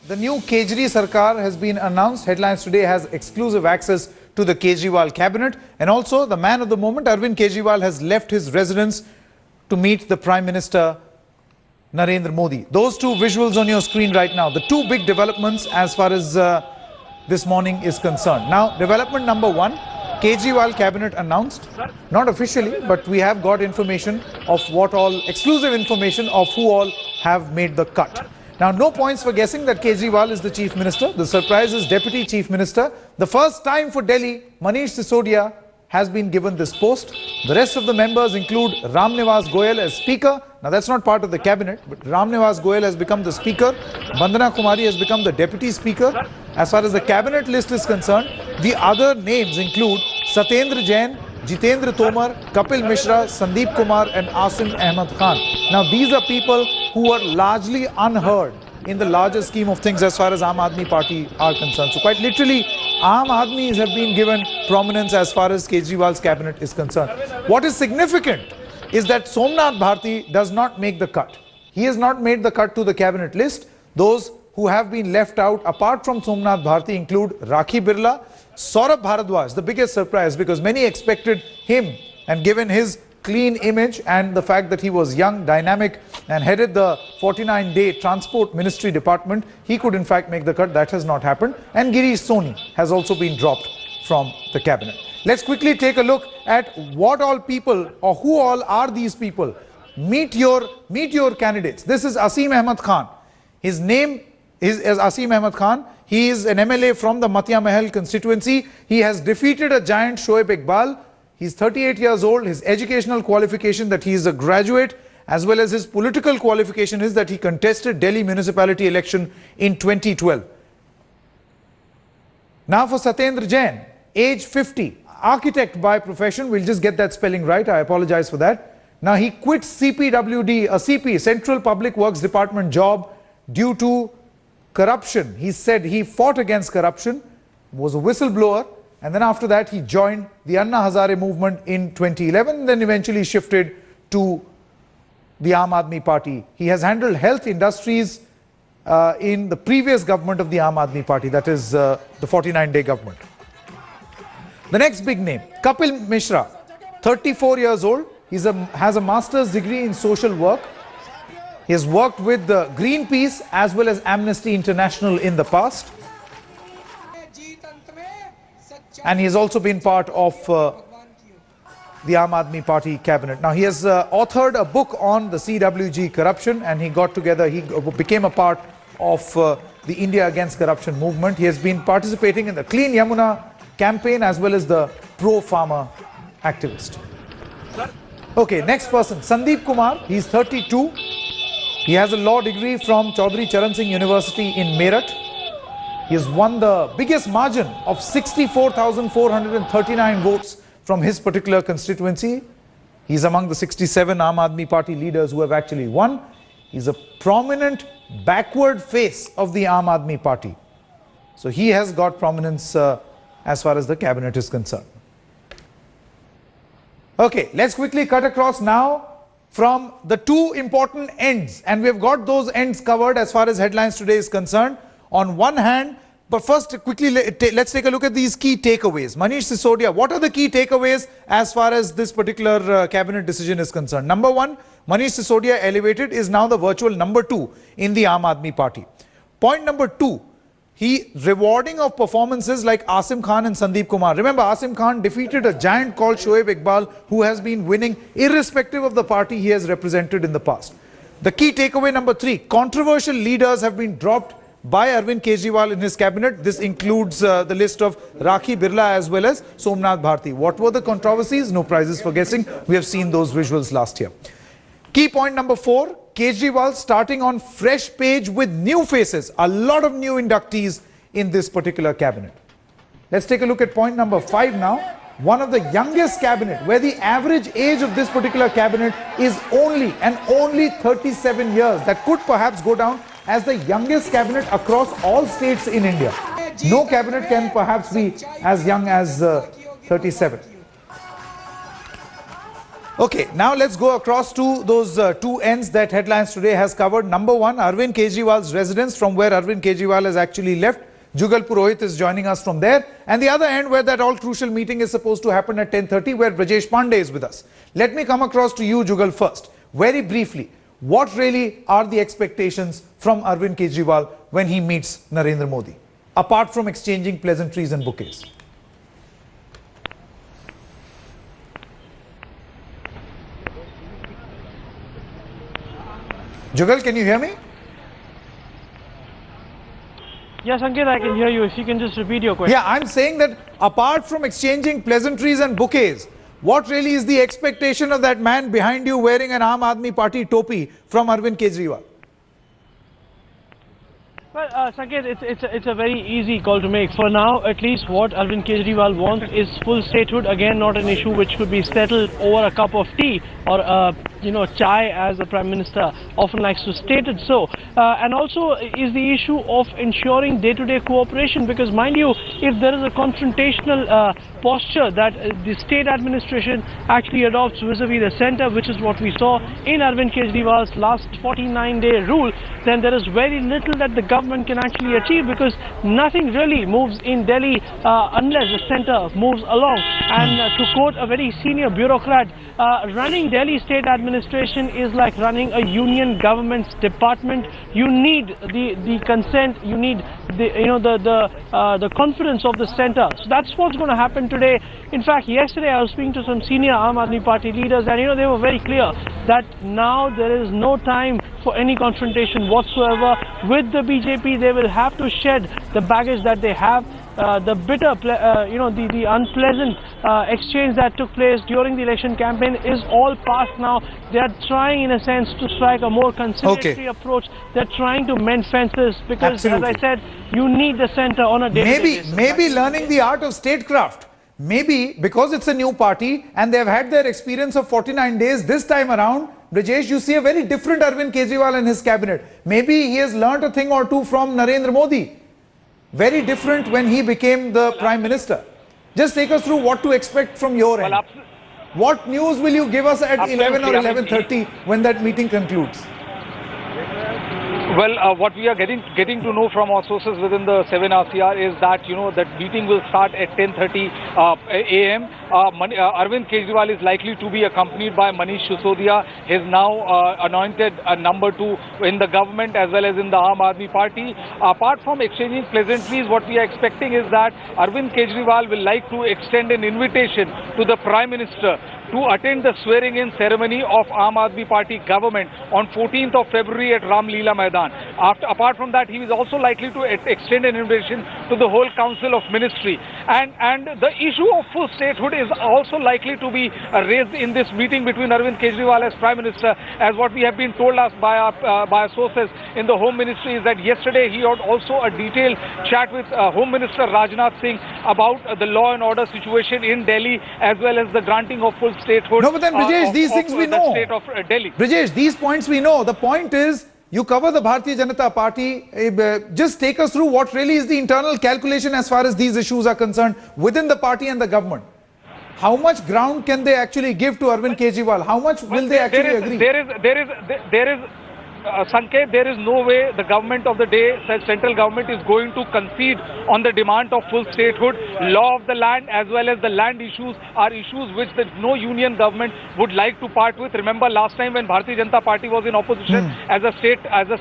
The new Kejri Sarkar has been announced. Headlines Today has exclusive access to the Kejriwal Cabinet. And also, the man of the moment, Arvind Kejriwal, has left his residence to meet the Prime Minister, Narendra Modi. Those two visuals on your screen right now, the two big developments as far as this morning is concerned. Now, development number one, Kejriwal Cabinet announced, not officially, but we have got information of what all, exclusive information of who all have made the cut. Now, no points for guessing that Kejriwal is the Chief Minister. The surprise is Deputy Chief Minister. The first time for Delhi, Manish Sisodia has been given this post. The rest of the members include Ram Nivas Goyal as Speaker. Now, that's not part of the Cabinet, but Ram Nivas Goyal has become the Speaker. Vandana Kumari has become the Deputy Speaker. As far as the Cabinet list is concerned, the other names include Satyendra Jain, Jitendra Tomar, Kapil Mishra, Sandeep Kumar and Asim Ahmed Khan. Now, these are people who are largely unheard in the larger scheme of things as far as Aam Aadmi Party are concerned. So quite literally, Aam Aadmis have been given prominence as far as Kejriwal's cabinet is concerned. What is significant is that Somnath Bharti does not make the cut. He has not made the cut to the cabinet list. Those who have been left out apart from Somnath Bharti include Rakhi Birla, Saurabh Bharadwaj, the biggest surprise because many expected him, and given his clean image and the fact that he was young, dynamic and headed the 49-day Transport Ministry Department, he could in fact make the cut. That has not happened. And Girish Soni has also been dropped from the cabinet. Let's quickly take a look at what all people or who all are these people. Meet your candidates. This is Asim Ahmed Khan. His name is Asim Ahmed Khan. He is an MLA from the Matya Mahal constituency. He has defeated a giant Shoaib Iqbal. He's 38 years old. His educational qualification that he is a graduate, as well as his political qualification is that he contested Delhi municipality election in 2012. Now for Satyendra Jain, age 50, architect by profession. We'll just get that spelling right. I apologize for that. Now he quit CPWD, a CP, Central Public Works Department job due to corruption. He said he fought against corruption, was a whistleblower, and then after that he joined the Anna Hazare movement in 2011, then eventually shifted to the Aam Aadmi Party. He has handled health industries in the previous government of the Aam Aadmi Party, that is the 49-day government. The next big name, Kapil Mishra, 34 years old. He has a master's degree in social work. He has worked with Greenpeace as well as Amnesty International in the past. And he has also been part of the Aam Aadmi Party cabinet. Now, he has authored a book on the CWG corruption, and he became a part of the India Against Corruption movement. He has been participating in the Clean Yamuna campaign as well as the pro-farmer activist. Okay, next person, Sandeep Kumar. He's 32. He has a law degree from Chaudhry Charan Singh University in Meerut. He has won the biggest margin of 64,439 votes from his particular constituency. He's among the 67 Aam Aadmi Party leaders who have actually won. He's a prominent backward face of the Aam Aadmi Party. So he has got prominence as far as the cabinet is concerned. Okay, let's quickly cut across now from the two important ends, and we have got those ends covered as far as Headlines Today is concerned. On one hand, but first quickly let's take a look at these key takeaways. Manish Sisodia, what are the key takeaways as far as this particular cabinet decision is concerned? Number one, Manish Sisodia elevated is now the virtual number 2 in the Aam Aadmi Party. Point number 2, he rewarding of performances like Asim Khan and Sandeep Kumar. Remember, Asim Khan defeated a giant called Shoaib Iqbal who has been winning irrespective of the party he has represented in the past. The key takeaway number 3, controversial leaders have been dropped by Arvind Kejriwal in his cabinet. This includes the list of Rakhi, Birla as well as Somnath Bharti. What were the controversies? No prizes for guessing. We have seen those visuals last year. Key point number 4, Kejriwal starting on fresh page with new faces. A lot of new inductees in this particular cabinet. Let's take a look at point number 5 now. One of the youngest cabinet, where the average age of this particular cabinet is only 37 years. That could perhaps go down as the youngest cabinet across all states in India. No cabinet can perhaps be as young as 37. Okay, now let's go across to those two ends that Headlines Today has covered. Number one, Arvind Kejriwal's residence, from where Arvind Kejriwal has actually left. Jugal Purohit is joining us from there. And the other end, where that all crucial meeting is supposed to happen at 10:30, where Brajesh Pandey is with us. Let me come across to you, Jugal, first. Very briefly, what really are the expectations from Arvind Kejriwal when he meets Narendra Modi, apart from exchanging pleasantries and bouquets? Jugal, can you hear me? Yes, Sanket, I can hear you. If you can just repeat your question. Yeah, I'm saying that apart from exchanging pleasantries and bouquets, what really is the expectation of that man behind you wearing an Aam Aadmi Party topi from Arvind Kejriwal? Well, Sanket, it's a very easy call to make. For now, at least what Arvind Kejriwal wants is full statehood. Again, not an issue which could be settled over a cup of tea or chai, as the Prime Minister often likes to state it so. And also is the issue of ensuring day-to-day cooperation, because mind you, if there is a confrontational posture that the state administration actually adopts vis-a-vis the centre, which is what we saw in Arvind Kejriwal's last 49-day rule, then there is very little that the government can actually achieve, because nothing really moves in Delhi unless the centre moves along. And to quote a very senior bureaucrat, running Delhi state administration is like running a union government's department. You need the consent, you need the confidence of the centre. So that's what's going to happen today. In fact, yesterday I was speaking to some senior Aam Aadmi Party leaders, and they were very clear that now there is no time for any confrontation whatsoever with the BJP. They will have to shed the baggage that they have. The bitter, the unpleasant exchange that took place during the election campaign is all past now. They are trying, in a sense, to strike a more conciliatory approach. They're trying to mend fences, because, as I said, you need the centre on a daily basis. Maybe learning the art of statecraft. Maybe because it's a new party and they've had their experience of 49 days this time around, Brajesh, you see a very different Arvind Kejriwal and his cabinet. Maybe he has learnt a thing or two from Narendra Modi. Very different when he became the Prime Minister. Just take us through what to expect from your end. What news will you give us at 11 or 11:30 when that meeting concludes? Well, what we are getting to know from our sources within the 7 RCR is that that meeting will start at 10:30 a.m. Arvind Kejriwal is likely to be accompanied by Manish Sisodia. He is now anointed number 2 in the government as well as in the Aam Aadmi Party. Apart from exchanging pleasantries, what we are expecting is that Arvind Kejriwal will like to extend an invitation to the Prime Minister to attend the swearing-in ceremony of Aam Aadmi Party government on 14th of February at Ram Leela Maidan. Apart from that, he is also likely to extend an invitation to the whole Council of Ministry. And the issue of full statehood is also likely to be raised in this meeting between Arvind Kejriwal as Prime Minister, as what we have been told us by our sources in the Home Ministry is that yesterday he had also a detailed chat with Home Minister Rajnath Singh about the law and order situation in Delhi, as well as the granting of full statehood. No, but then Brajesh, these things we know. The state of Delhi. Brajesh, these points we know. The point is, you cover the Bharti Janata Party. Just take us through what really is the internal calculation as far as these issues are concerned within the party and the government. How much ground can they actually give to Arvind Kejriwal? How much will they actually agree? There is Sanket, there is no way the government of the day, central government, is going to concede on the demand of full statehood. Law of the land as well as the land issues are issues which no union government would like to part with. Remember last time when Bharti Janata Party was in opposition as a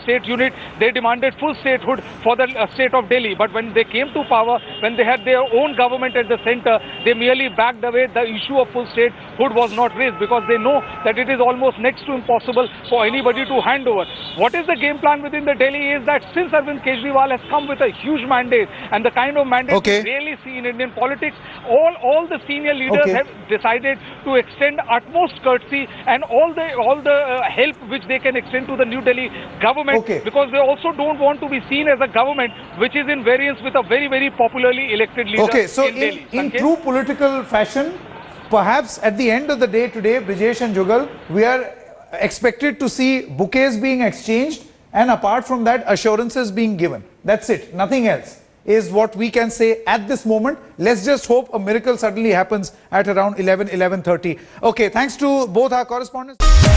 state unit, they demanded full statehood for the state of Delhi. But when they came to power, when they had their own government at the centre, they merely backed away. The issue of full statehood was not raised because they know that it is almost next to impossible for anybody to hand over. What is the game plan within the Delhi is that since Arvind Kejriwal has come with a huge mandate, and the kind of mandate we rarely see in Indian politics, all the senior leaders have decided to extend utmost courtesy and all the help which they can extend to the New Delhi government, because they also don't want to be seen as a government which is in variance with a very, very popularly elected leader in Delhi. In true political fashion, perhaps at the end of the day today, Brajesh and Jugal, we are expected to see bouquets being exchanged, and apart from that, assurances being given. That's it, nothing else. is what we can say at this moment. Let's just hope a miracle suddenly happens at around 11:30. Okay, thanks to both our correspondents.